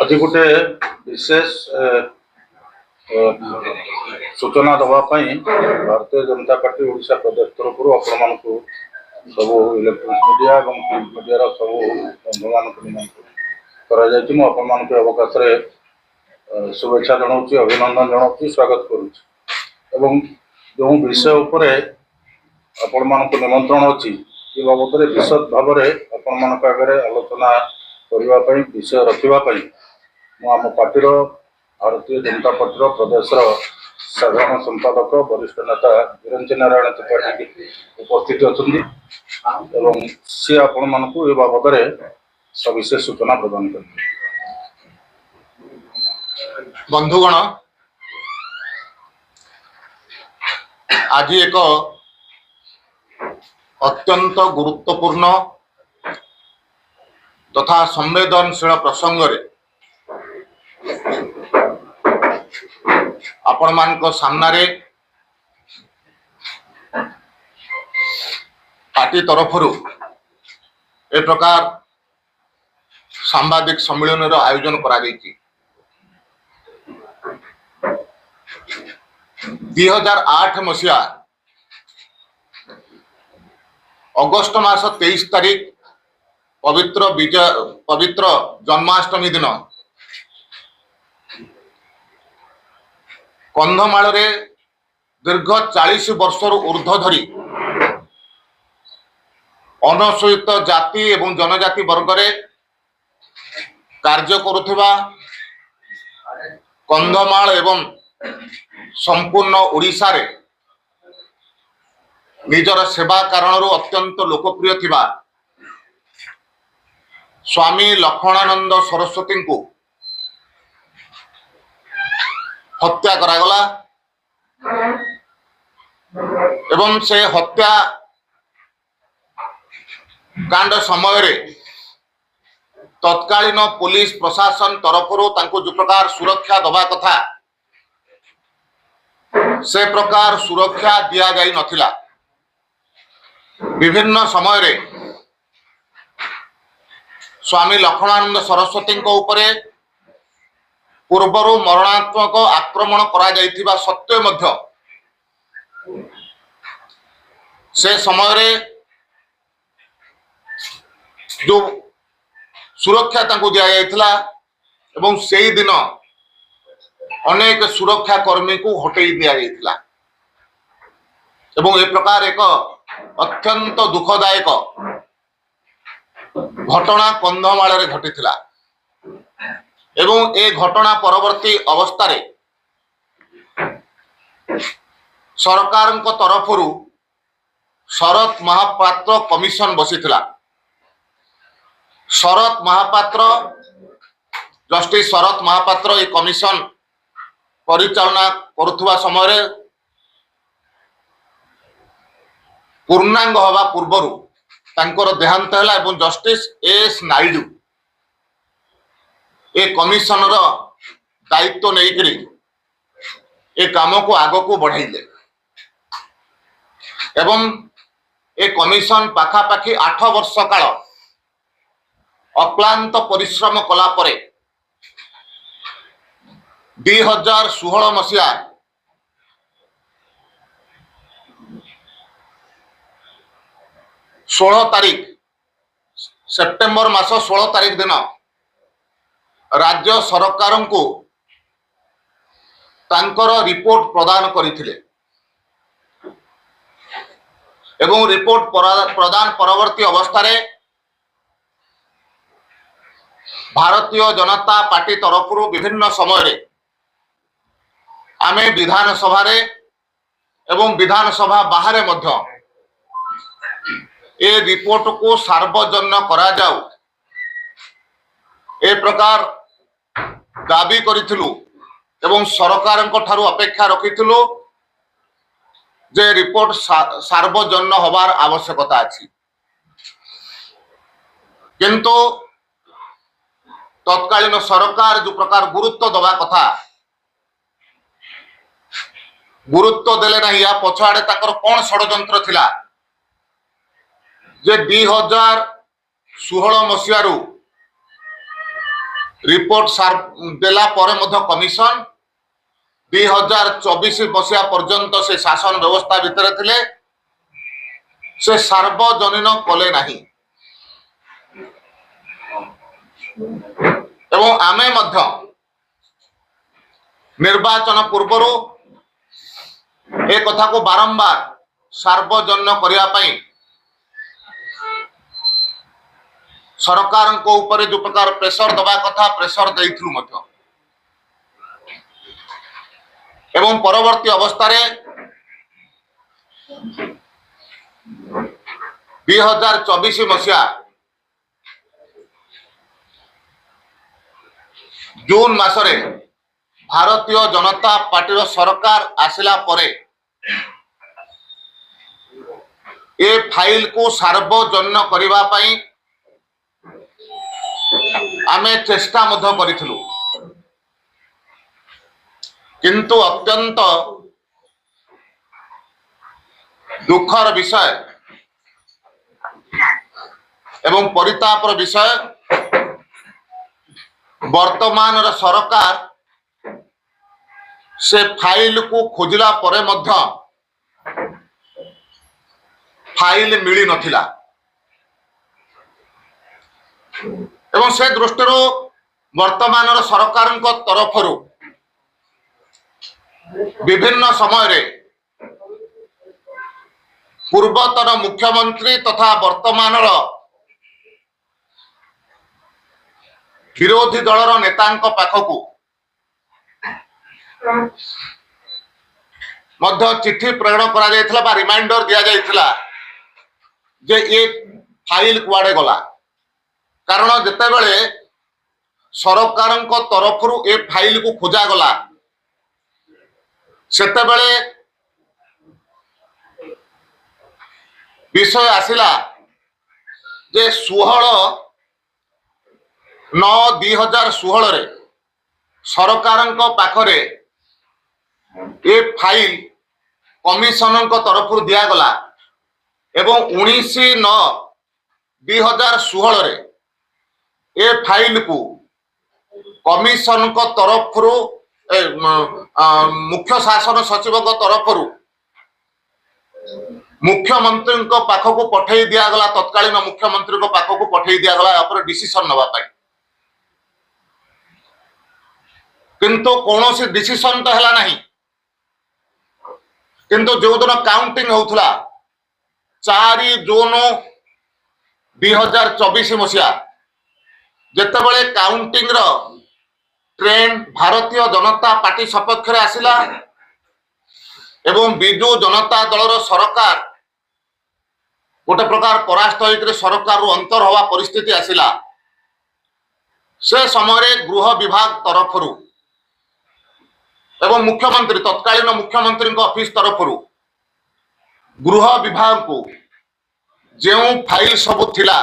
आज गोटे विशेष सूचना दवाई भारतीय जनता पार्टी ओडिशा प्रदेश तरफ आप सब इलेक्ट्रोनिक्स मीडिया और प्रिंट मीडिया सब बंधु मान निमंत्रण अवकाश शुभेच्छा जनाऊँ अभिनंदन जनाऊँ स्वागत करुँ जो विषय उपर आपण मानक निमंत्रण अच्छी ये बाबद विशद भाव आपण मान आगे आलोचना करने विषय रखापी आम पार्टी भारतीय जनता पार्टी प्रदेश साधारण संपादक वरिष्ठ नेता वीरेंद्र नारायण त्रिपाठी उपस्थित अच्छा सी आपण मानक ये बाबद सविशेष सूचना प्रदान कर बंधुगण आज एक अत्यंत गुरुत्वपूर्ण तथा संवेदनशील प्रसंग आपण मान सामने पार्टी तरफ ए प्रकार सांबादिक सम्मेलन आयोजन करा 2008 मसीहा अगस्ट मास 23 तारीख पवित्र जन्माष्टमी दिन कंधमाल रे दीर्घ 40 वर्ष ऊर्ध्व धरी अनुसूचित जाति एवं जनजाति वर्ग रे कार्य करुथिबा कंधमाल एवं संपूर्ण ओडिशा रे निजर सेवा कारण अत्यंत लोकप्रिय थिबा स्वामी लक्ष्मणानंद सरस्वती को हत्या करागला एवं से हत्या कांड समय रे तत्कालीन पुलिस प्रशासन तरफ जो प्रकार सुरक्षा दबा कथा से प्रकार सुरक्षा दिया जाई नथिला। विभिन्न समय रे स्वामी लक्ष्मणानंद सरस्वती उपरे पूर्वरु मरणात्मक आक्रमण करा जाइथिबा सत्य मध्य से समय रे जो सुरक्षा तांको दिया जाइथिला एवं सेही दिन अनेक सुरक्षा कर्मी को हटेई दिया जाइथिला एवं ए प्रकार एक अत्यंत दुखदायक घटना कंधमाल रे घटिथिला एवं ए घटना परवर्ती अवस्था रे सरकार तरफ शरत महापात्र कमिशन बसीथिला। शरत महापात्र जस्टिस शरत महापात्र ए कमिशन परिचालना करुथुवा समय रे पूर्णांग हवा पूर्वरु तांकर देहांत हैला एवं जस्टिस एस नायडू ए कमिशन रो दायित्व नहीं करी ए काम को आग को बढ़ाइले एवं ए कमिशन पाखापाखि 8 वर्ष काल अक्लांत परिश्रम कला परे 2016 मसीहा सेप्टेम्बर मास 16 तारीख दिन राज्य सरकार को तांकर रिपोर्ट प्रदान करथिले एवं रिपोर्ट प्रदान परवर्ती अवस्था रे भारतीय जनता पार्टी तरफ विभिन्न समय रे आमे विधानसभा रे एवं विधानसभा बाहर मध्य ए रिपोर्ट को सार्वजनिक करा जाऊ ए प्रकार दाबी करिथिलु एवं सरकार को ठारू अपेक्षा रखिथिलु जे रिपोर्ट सार्वजनिक होबार आवश्यकता अछि किंतु तत्कालीन सरकार जो प्रकार गुरुत्व दबा कथा गुरुत्व देले नहीं या पछाड़े ताकर कोन षडयंत्र थिला जे 2016 मसीहारू रिपोर्ट सार देला परे मध्य कमिशन 2024 मसीहा पर्यंत से शासन व्यवस्था भितर थिले से सार्वजनीन कले नाही एवं आमे मध्य निर्वाचन पूर्व ए कथा को बारंबार सार्वजनीन करिया पई सरकार को ऊपर जो प्रकार प्रेशर दबा कथा प्रेशर देइथलु मध्य एवं परवर्ती अवस्था 2024 मसीहा जून मासरे भारतीय जनता पार्टी सरकार आसिला परे ए फाइल को सार्वजनीन करिबा पई आमे चेष्टा मध्य करिथिलु किंतु अत्यंत दुखर विषय एवं परितापर विषय वर्तमान सरकार से फाइल को खोजिला परे मध्य फाइल मिली नथिला एवं से दृष्टि वर्तमान सरकार तरफरु विभिन्न समय पूर्वतन मुख्यमंत्री तथा वर्तमान विरोधी दलर नेतांक पाखकु मध्य चिट्ठी प्रेरण करा जायथिला बा रिमाइंडर दिया जायथिला जे ये फाइल कुआडे गला कारण जेतेबेले सरकारंक तरफरु ए फाइल को खोजा गला सेतेबेले विषय आसिला जे 16/9/2016 रे सरकारंक पाखरे ए फाइल कमिशनंक तरफरु दिया गला एवं 19/9/2016 रे ए फाइल को कमिशनंक तरफरु मुख्य शासन सचिव तरफरु मुख्यमंत्री पाखक पठे दिया गला तत्कालीन मुख्यमंत्री पाखक पठे दिया गला डिसीजन नवा पाई किंतु कौन सी डिसीजन तो है नहीं किंतु जो दिन काउंटिंग होता 4 जून 2024 मसीहा जितेबले काउंटिंग रो ट्रेंड भारतीय जनता पार्टी सपक्ष आसिला एवं बिजु जनता दलर सरकार गोटे प्रकार परास्त होकर सरकार अंतर हवा परिस्थिति आसिला से समय गृह विभाग तरफरु एवं मुख्यमंत्री तत्कालीन मुख्यमंत्री ऑफिस तरफरु गृह विभाग को जो फाइल सब थिला